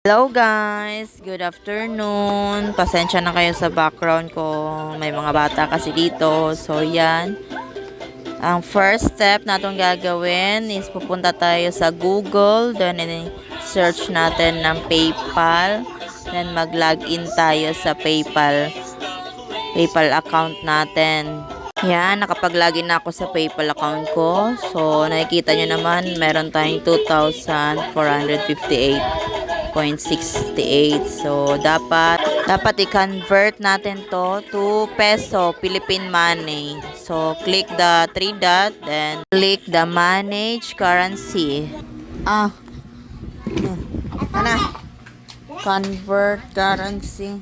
Hello guys! Good afternoon! Pasensya na kayo sa background ko. May mga bata kasi dito. So yan. Ang first step na itong gagawin is pupunta tayo sa Google. Then search natin ng PayPal. Then mag-login tayo sa PayPal account natin. Yan, nakapag-login na ako sa PayPal account ko. So nakikita nyo naman, meron tayong 2,458.68. So, dapat i-convert natin to peso, Philippine money. So, click the three dot, then click the manage currency. Convert currency.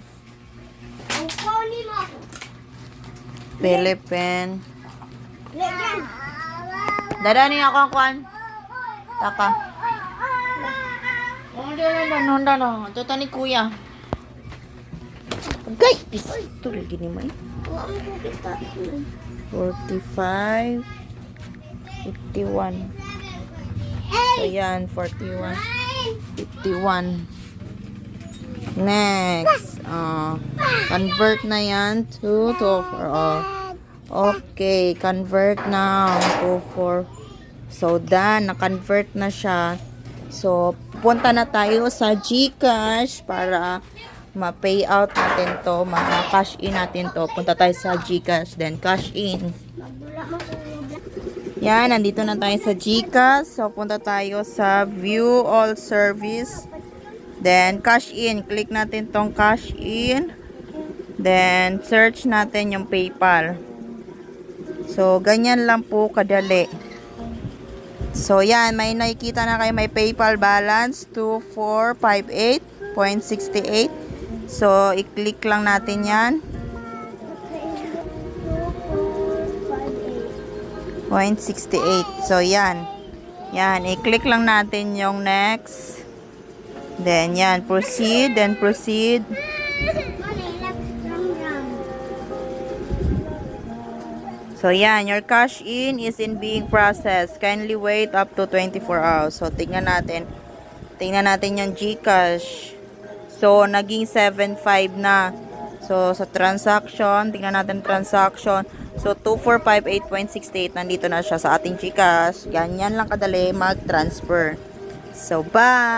Philippine. Dadani ako ang kwan. Taka. Honda no. Ito ni kuya. Okay. Ito lagi ni May. 45. 51. So yan, 41. 51. Next. Convert na yan to 4. Okay, convert now to 4. So done, na-convert na siya. So, punta na tayo sa GCash para ma-pay out natin to, ma-cash in natin to. Punta tayo sa GCash, then cash in. Yan, nandito na tayo sa GCash. So, punta tayo sa view all service. Then, cash in. Click natin tong cash in. Then, search natin yung PayPal. So, ganyan lang po kadali. So, yan. May nakikita na kayo. May PayPal balance 2458.68. So, i-click lang natin yan. 0.68. So, yan. Yan. I-click lang natin yung next. Then, yan. Proceed. Then, proceed. So, yan. Your cash in is being processed. Kindly wait up to 24 hours. So, tingnan natin. Tingnan natin yung GCash. So, naging 7.5 na. So, sa transaction, tingnan natin transaction. So, 2458.68. Nandito na siya sa ating GCash. Ganyan lang kadali mag-transfer. So, bye!